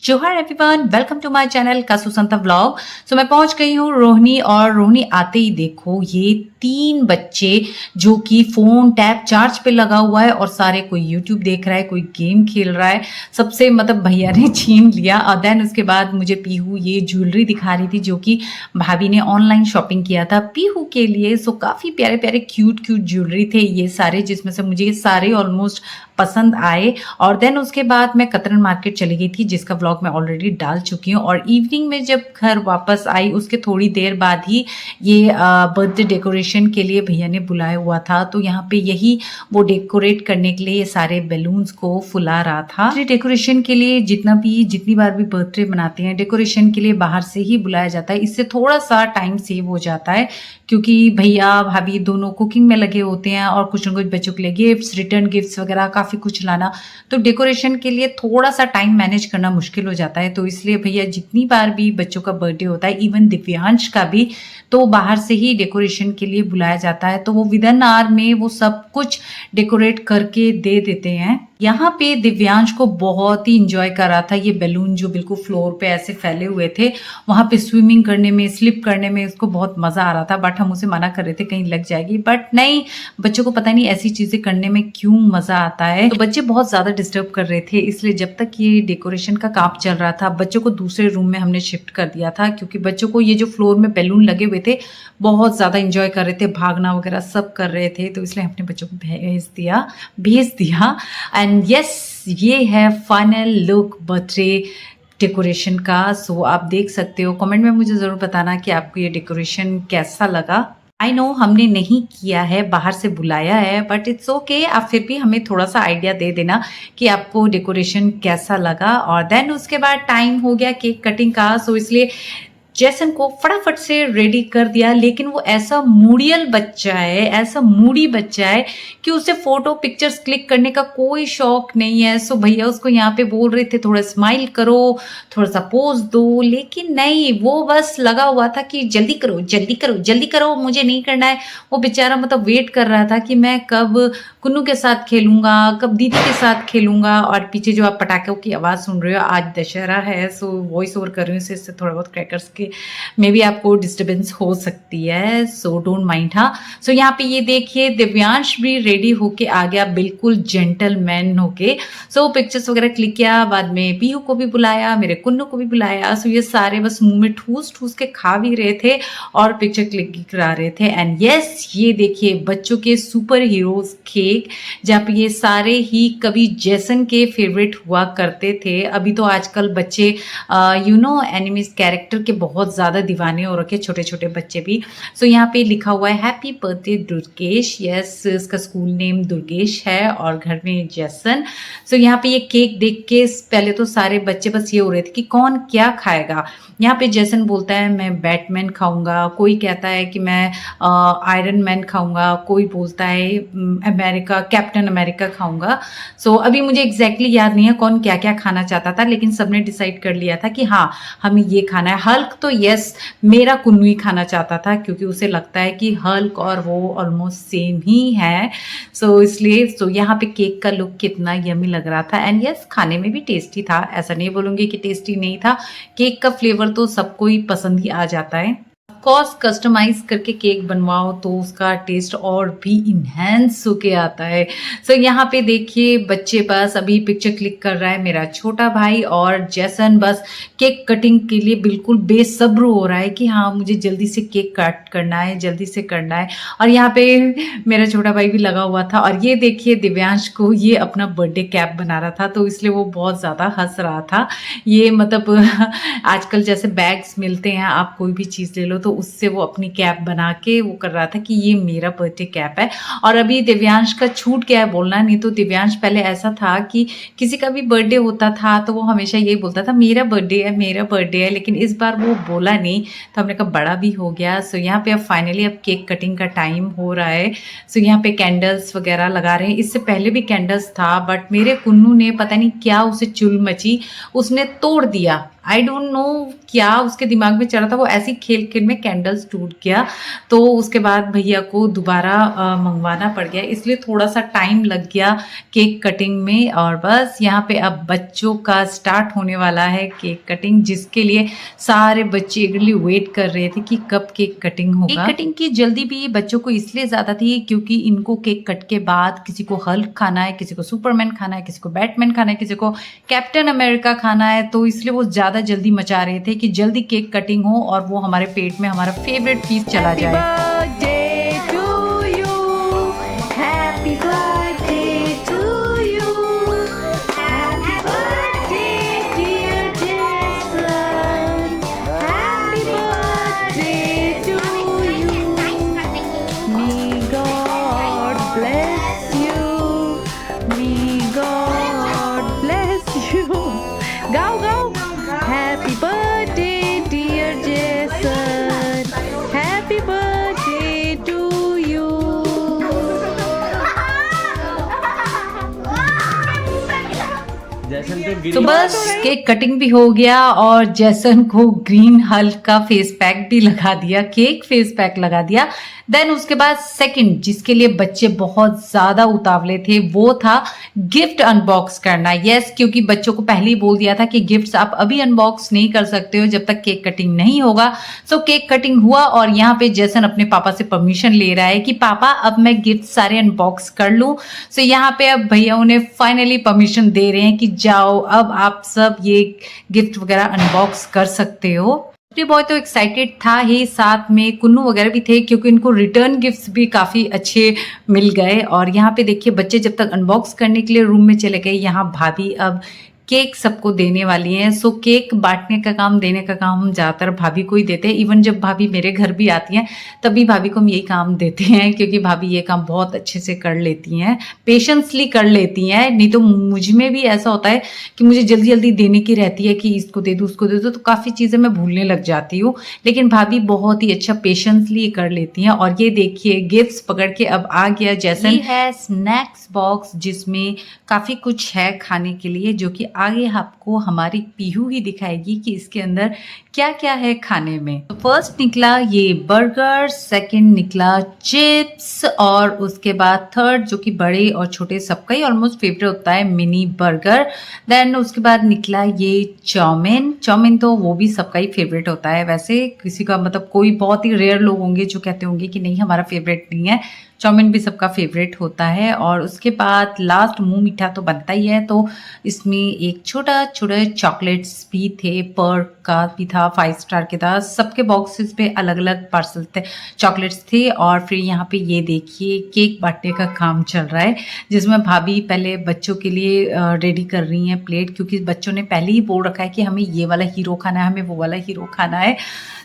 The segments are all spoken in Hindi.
जोहार everyone, welcome to my channel कासुसंता व्लॉग। सो मैं पहुंच गई हूँ रोहिणी, और रोहिणी आते ही देखो ये 3 बच्चे जो कि फोन टैब चार्ज पे लगा हुआ है और सारे कोई यूट्यूब देख रहा है, कोई गेम खेल रहा है। सबसे मतलब भैया ने छीन लिया। और देन उसके बाद मुझे पीहू ये ज्वेलरी दिखा रही थी जो कि भाभी ने ऑनलाइन शॉपिंग किया था पीहू के लिए। सो काफ़ी प्यारे प्यारे क्यूट क्यूट ज्वेलरी थे ये सारे, जिसमें से मुझे ये सारे ऑलमोस्ट पसंद आए। और देन उसके बाद मैं कतरन मार्केट चली गई थी, जिसका व्लॉग मैं ऑलरेडी डाल चुकी हूँ। और इवनिंग में जब घर वापस आई उसके थोड़ी देर बाद ही ये बर्थडे डेकोरेशन के लिए भैया ने बुलाया हुआ था। तो यहाँ पे यही वो डेकोरेट करने के लिए ये सारे बैलून्स को फुला रहा था। डेकोरेशन के लिए जितनी बार भी बर्थडे मनाते हैं, डेकोरेशन के लिए बाहर से ही बुलाया जाता है। इससे थोड़ा सा टाइम सेव हो जाता है, क्योंकि भैया भाभी दोनों कुकिंग में लगे होते हैं और कुछ न कुछ बच्चों के लिए गिफ्ट्स, रिटर्न गिफ्ट्स वगैरह काफ़ी कुछ लाना। तो डेकोरेशन के लिए थोड़ा सा टाइम मैनेज करना मुश्किल हो जाता है। तो इसलिए भैया जितनी बार भी बच्चों का बर्थडे होता है, इवन दिव्यांश का भी, तो बाहर से ही डेकोरेशन के लिए बुलाया जाता है। तो वो विद एन आवर में वो सब कुछ डेकोरेट करके दे देते हैं। यहाँ पे दिव्यांश को बहुत ही इंजॉय कर रहा था ये बैलून जो बिल्कुल फ्लोर पे ऐसे फैले हुए थे। वहाँ पे स्विमिंग करने में, स्लिप करने में उसको बहुत मज़ा आ रहा था। बट हम उसे मना कर रहे थे कहीं लग जाएगी, बट नहीं, बच्चों को पता नहीं ऐसी चीज़ें करने में क्यों मज़ा आता है। तो बच्चे बहुत ज़्यादा डिस्टर्ब कर रहे थे, इसलिए जब तक ये डेकोरेशन का काम चल रहा था बच्चों को दूसरे रूम में हमने शिफ्ट कर दिया था, क्योंकि बच्चों को ये जो फ्लोर में बैलून लगे हुए थे बहुत ज़्यादा इंजॉय कर रहे थे, भागना वगैरह सब कर रहे थे। तो इसलिए हमने बच्चों को भेज दिया। एंड यस, ये है फाइनल लुक बर्थडे डेकोरेशन का। सो आप देख सकते हो। कमेंट में मुझे ज़रूर बताना कि आपको ये डेकोरेशन कैसा लगा। आई नो हमने नहीं किया है, बाहर से बुलाया है, बट इट्स ओके। आप फिर भी हमें थोड़ा सा आइडिया दे देना कि आपको डेकोरेशन कैसा लगा। और देन उसके बाद टाइम हो गया केक कटिंग का। सो इसलिए जैसन को फटाफट से रेडी कर दिया। लेकिन वो ऐसा मूडियल बच्चा है, ऐसा मूडी बच्चा है कि उसे फोटो पिक्चर्स क्लिक करने का कोई शौक नहीं है। सो भैया उसको यहाँ पे बोल रहे थे थोड़ा स्माइल करो, थोड़ा सा पोज दो, लेकिन नहीं, वो बस लगा हुआ था कि जल्दी करो जल्दी करो जल्दी करो, मुझे नहीं करना है। वो बेचारा मतलब वेट कर रहा था कि मैं कब कुन्नू के साथ खेलूंगा, कब दीदी के साथ खेलूंगा। और पीछे जो आप पटाखों की आवाज़ सुन रहे हो, आज दशहरा है, सो वॉइस ओवर कर रही हूँ, इससे थोड़ा बहुत क्रैकर्स के मे बी आपको डिस्टर्बेंस हो सकती है, सो डोंट माइंड। हाँ, सो यहाँ पे ये देखिए दिव्यांश भी रेडी होके आ गया, बिल्कुल जेंटलमैन होके। सो पिक्चर्स वगैरह क्लिक किया, बाद में पीहू को भी बुलाया, मेरे कुन्नू को भी बुलाया। सो ये सारे बस मुंह में ठूस ठूस के खा भी रहे थे और पिक्चर क्लिक करा रहे थे। एंड यस, ये देखिए बच्चों के सुपर हीरोज केक, जहाँ पे ये सारे ही कभी जैसन के फेवरेट हुआ करते थे। अभी तो आजकल बच्चे एनिमीज कैरेक्टर के बहुत ज़्यादा दीवाने हो रखे, छोटे छोटे बच्चे भी। सो यहाँ पे लिखा हुआ है हैप्पी बर्थडे दुर्गेश। यस, इसका स्कूल नेम दुर्गेश है और घर में जैसन। सो यहाँ पे ये केक देख के पहले तो सारे बच्चे बस ये हो रहे थे कि कौन क्या खाएगा। यहाँ पे जैसन बोलता है मैं बैटमैन खाऊंगा, कोई कहता है कि मैं आयरन मैन खाऊंगा, कोई बोलता है कैप्टन अमेरिका खाऊंगा। सो अभी मुझे एग्जैक्टली याद नहीं है कौन क्या क्या खाना चाहता था, लेकिन सबने डिसाइड कर लिया था कि हाँ हमें ये खाना है। हल्क तो यस मेरा कुन्नू ही खाना चाहता था, क्योंकि उसे लगता है कि हल्क और वो ऑलमोस्ट सेम ही है। सो इसलिए यहाँ पे केक का लुक कितना यमी लग रहा था। एंड यस, खाने में भी टेस्टी था, ऐसा नहीं बोलूँगी कि टेस्टी नहीं था। केक का फ्लेवर तो सबको ही पसंद ही आ जाता है। ऑफकोर्स कस्टमाइज करके केक बनवाओ तो उसका टेस्ट और भी इन्हेंस होके आता है। सो यहाँ पे देखिए बच्चे बस अभी पिक्चर क्लिक कर रहा है, मेरा छोटा भाई, और जैसन बस केक कटिंग के लिए बिल्कुल बेसब्र हो रहा है कि हाँ मुझे जल्दी से केक कट करना है, जल्दी से करना है। और यहाँ पे मेरा छोटा भाई भी लगा हुआ था। और ये देखिए दिव्यांश को ये अपना बर्थडे कैप बना रहा था, तो इसलिए वो बहुत ज़्यादा हंस रहा था। ये मतलब आजकल जैसे बैग्स मिलते हैं, आप कोई भी चीज़ ले लो तो उससे वो अपनी कैप बना के वो कर रहा था कि ये मेरा बर्थडे कैप है। और अभी दिव्यांश का छूट गया है बोलना, नहीं तो दिव्यांश पहले ऐसा था कि किसी का भी बर्थडे होता था तो वो हमेशा यही बोलता था मेरा बर्थडे है मेरा बर्थडे है, लेकिन इस बार वो बोला नहीं। तो हमने कहा बड़ा भी हो गया। सो यहाँ पे अब फाइनली अब केक कटिंग का टाइम हो रहा है। सो यहाँ पे कैंडल्स वगैरह लगा रहे हैं। इससे पहले भी कैंडल्स था, बट मेरे कुन्नू ने पता नहीं क्या उसे चुल मची, उसने तोड़ दिया। आई डोंट नो क्या उसके दिमाग में चल रहा था, वो ऐसे ही खेल-खेल में कैंडल्स टूट गया। तो उसके बाद भैया को दोबारा मँगवाना पड़ गया, इसलिए थोड़ा-सा टाइम लग गया केक कटिंग में। और बस यहाँ पे अब बच्चों का स्टार्ट होने वाला है केक कटिंग, जिसके लिए सारे बच्चे ईगरली वेट कर रहे थे कि कब केक कटिंग होगा। केक कटिंग की जल्दी भी बच्चों को इसलिए ज़्यादा थी क्योंकि इनको केक कट के बाद किसी को हल्क खाना है, किसी को सुपरमैन खाना है, किसी को बैटमैन खाना है, किसी को कैप्टन अमेरिका खाना है। तो इसलिए वो ज़्यादा जल्दी मचा रहे थे कि जल्दी केक कटिंग हो और वो हमारे पेट में हमारा फेवरेट पीस चला जाए। Go, go! Happy birthday, dear Jason. Happy birthday to you. तो बस केक कटिंग भी हो गया और जैसन को ग्रीन हल्क का फेस पैक भी लगा दिया, केक फेस पैक लगा दिया। देन उसके बाद सेकंड जिसके लिए बच्चे बहुत ज़्यादा उतावले थे वो था गिफ्ट अनबॉक्स करना। यस, क्योंकि बच्चों को पहले ही बोल दिया था कि गिफ्ट्स आप अभी अनबॉक्स नहीं कर सकते हो जब तक केक कटिंग नहीं होगा। सो केक कटिंग हुआ और यहाँ पे जैसन अपने पापा से परमिशन ले रहा है कि पापा अब मैं गिफ्ट सारे अनबॉक्स कर लूँ। सो यहाँ पे अब भैया उन्हें फाइनली परमिशन दे रहे हैं कि जाओ अब आप सब ये गिफ्ट वगैरह अनबॉक्स कर सकते हो। बॉय तो एक्साइटेड था ही, साथ में कुन्नू वगैरह भी थे क्योंकि इनको रिटर्न गिफ्ट्स भी काफ़ी अच्छे मिल गए। और यहाँ पे देखिए बच्चे जब तक अनबॉक्स करने के लिए रूम में चले गए, यहाँ भाभी अब केक सबको देने वाली हैं। सो केक बांटने का काम, देने का काम हम ज़्यादातर भाभी को ही देते हैं। इवन जब भाभी मेरे घर भी आती हैं तभी भाभी को हम यही काम देते हैं क्योंकि भाभी ये काम बहुत अच्छे से कर लेती हैं, पेशेंसली कर लेती हैं। नहीं तो मुझ में भी ऐसा होता है कि मुझे जल्दी जल्दी देने की रहती है कि इसको दे दूँ उसको दे दूँ, तो काफ़ी चीज़ें मैं भूलने लग जाती हूँ। लेकिन भाभी बहुत ही अच्छा पेशेंसली कर लेती हैं। और ये देखिए गिफ्ट्स पकड़ के अब आ गया जैसन। ये है स्नैक्स बॉक्स जिसमें काफ़ी कुछ है खाने के लिए, जो कि आगे आपको हमारी पीहू ही दिखाएगी कि इसके अंदर क्या क्या है खाने में। तो फर्स्ट निकला ये बर्गर, सेकंड निकला चिप्स और उसके बाद थर्ड जो कि बड़े और छोटे सबका ही ऑलमोस्ट फेवरेट होता है मिनी बर्गर। देन उसके बाद निकला ये चाउमीन। चाउमीन तो वो भी सबका ही फेवरेट होता है, वैसे किसी का मतलब कोई बहुत ही रेयर लोग होंगे जो कहते होंगे कि नहीं हमारा फेवरेट नहीं है। चाउमीन भी सबका फेवरेट होता है। और उसके बाद लास्ट मुंह मीठा तो बनता ही है, तो इसमें एक छोटा छोटा चॉकलेट्स भी थे, पर्क का भी था, 5 स्टार के था। सबके बॉक्सेस पे अलग अलग पार्सल थे, चॉकलेट्स थे। और फिर यहाँ पे ये देखिए केक बांटने का काम चल रहा है जिसमें भाभी पहले बच्चों के लिए रेडी कर रही हैं प्लेट, क्योंकि बच्चों ने पहले ही बोल रखा है कि हमें ये वाला हीरो खाना है, हमें वो वाला हीरो खाना है।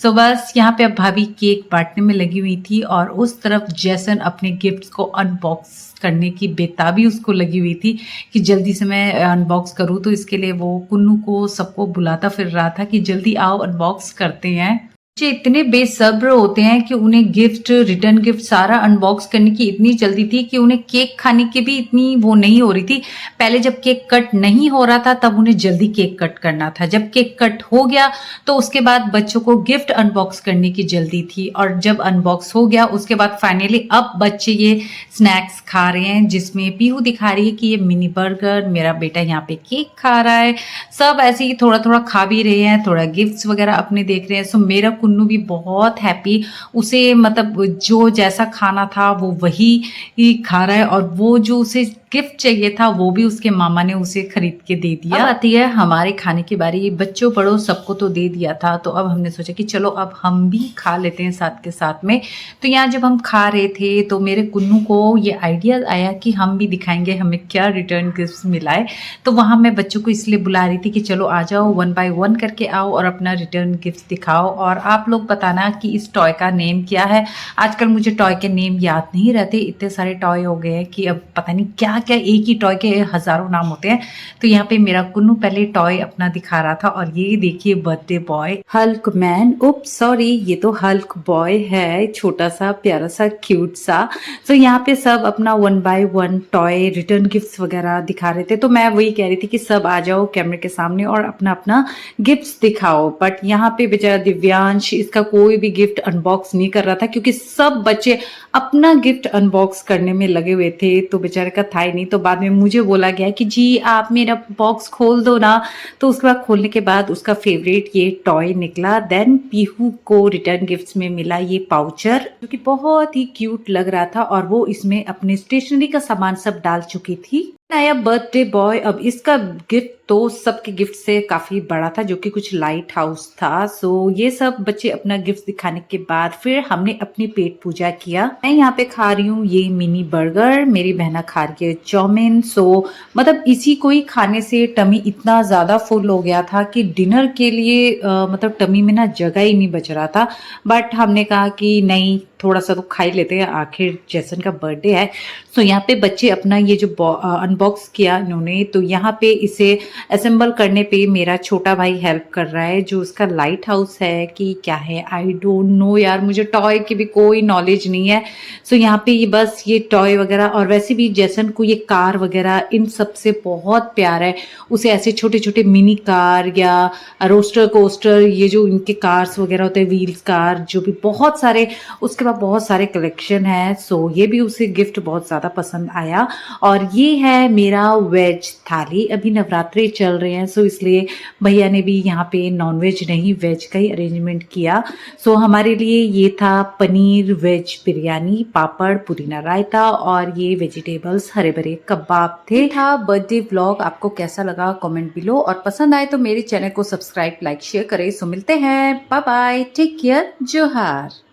सो बस यहाँ पे अब भाभी केक बांटने में लगी हुई थी और उस तरफ जैसन अपने गिफ्ट्स को अनबॉक्स करने की बेताबी उसको लगी हुई थी कि जल्दी से मैं अनबॉक्स करूँ। तो इसके लिए वो कुन्नू को सबको बुलाता फिर रहा था कि जल्दी आओ अनबॉक्स करते हैं। बच्चे इतने बेसब्र होते हैं कि उन्हें गिफ्ट, रिटर्न गिफ्ट सारा अनबॉक्स करने की इतनी जल्दी थी कि उन्हें केक खाने की भी इतनी वो नहीं हो रही थी। पहले जब केक कट नहीं हो रहा था तब उन्हें जल्दी केक कट करना था, जब केक कट हो गया तो उसके बाद बच्चों को गिफ्ट अनबॉक्स करने की जल्दी थी। और जब अनबॉक्स हो गया उसके बाद फाइनली अब बच्चे ये स्नैक्स खा रहे हैं, जिसमें पीहू दिखा रही है कि ये मिनी बर्गर, मेरा बेटा यहाँ पे केक खा रहा है। सब ऐसे ही थोड़ा थोड़ा खा भी रहे हैं, थोड़ा गिफ्ट्स वगैरह अपने देख रहे हैं। सो मेरा कुन्नू भी बहुत हैप्पी, उसे मतलब जो जैसा खाना था वो वही खा रहा है और वो जो उसे गिफ्ट चाहिए था वो भी उसके मामा ने उसे खरीद के दे दिया। अब आती है हमारे खाने की बारी, बच्चों बड़ों सबको तो दे दिया था, तो अब हमने सोचा कि चलो अब हम भी खा लेते हैं साथ के साथ में। तो यहाँ जब हम खा रहे थे तो मेरे कुन्नू को ये आइडिया आया कि हम भी दिखाएंगे हमें क्या रिटर्न गिफ्ट मिला है। तो वहाँ मैं बच्चों को इसलिए बुला रही थी कि चलो आ जाओ, 1 बाय 1 करके आओ और अपना रिटर्न गिफ्ट दिखाओ और आप लोग बताना कि इस टॉय का नेम क्या है। आजकल मुझे टॉय के नेम याद नहीं रहते, इतने सारे टॉय हो गए हैं कि अब पता नहीं क्या क्या क्या, एक ही टॉय के हजारों नाम होते हैं। तो यहाँ पे मेरा कुन्नू पहले टॉय अपना दिखा रहा था, और ये देखिए बर्थडे बॉय हल्क मैन, उप सॉरी ये तो हल्क बॉय है, छोटा सा प्यारा सा क्यूट सा। तो यहाँ पे सब अपना 1 बाय 1 टॉय रिटर्न गिफ्ट्स वगैरह दिखा रहे थे। तो मैं वही कह रही थी कि सब आ जाओ कैमरे के सामने और अपना अपना गिफ्ट्स दिखाओ। बट यहाँ पे बेचारा दिव्यांश इसका कोई भी गिफ्ट अनबॉक्स नहीं कर रहा था, क्योंकि सब बच्चे अपना गिफ्ट अनबॉक्स करने में लगे हुए थे, तो बेचारे का था ही नहीं। तो बाद में मुझे बोला गया कि जी आप मेरा बॉक्स खोल दो ना। तो उसके बाद खोलने के बाद उसका फेवरेट ये टॉय निकला। देन पीहू को रिटर्न गिफ्ट्स में मिला ये पाउचर, जो कि बहुत ही क्यूट लग रहा था, और वो इसमें अपने स्टेशनरी का सामान सब डाल चुकी थी। नया बर्थडे बॉय, अब इसका गिफ्ट तो सबके गिफ्ट से काफी बड़ा था, जो कि कुछ लाइट हाउस था। सो ये सब बच्चे अपना गिफ्ट दिखाने के बाद फिर हमने अपनी पेट पूजा किया। मैं यहाँ पे खा रही हूँ ये मिनी बर्गर, मेरी बहना खा रही है चाउमीन। सो मतलब इसी को ही खाने से टमी इतना ज्यादा फुल हो गया था कि डिनर के लिए मतलब टमी में ना जगह ही नहीं बच रहा था। बट हमने कहा कि नहीं, थोड़ा सा तो खा ही लेते हैं, आखिर जैसन का बर्थडे है। सो यहाँ पे बच्चे अपना ये जो अनबॉक्स किया इन्होंने, तो यहाँ पे इसे असेंबल करने पे मेरा छोटा भाई हेल्प कर रहा है। जो उसका लाइट हाउस है कि क्या है आई डोंट नो यार, मुझे टॉय की भी कोई नॉलेज नहीं है। सो यहाँ पे ये बस ये टॉय वगैरह, और वैसे भी जैसन को ये कार वगैरह इन सब से बहुत प्यार है। उसे ऐसे छोटे छोटे मिनी कार या रोस्टर कोस्टर, ये जो इनके कार्स वगैरह होते हैं, व्हील्स कार, जो भी बहुत सारे, उसके बाद बहुत सारे कलेक्शन है। सो ये भी उसे गिफ्ट बहुत ज्यादा पसंद आया। और ये है मेरा वेज थाली, अभी नवरात्रे चल रहे हैं, सो इसलिए भैया ने भी यहाँ पे नॉन वेज नहीं वेज का ही अरेंजमेंट किया। सो हमारे लिए ये था पनीर वेज बिरयानी, पापड़, पुदीना रायता, और ये वेजिटेबल्स हरे भरे कबाब थे। था बर्थडे व्लॉग, आपको कैसा लगा कमेंट बिलो, और पसंद आए तो मेरे चैनल को सब्सक्राइब, लाइक, शेयर करें। सो मिलते हैं, बाय बाय, टेक केयर, जोहार।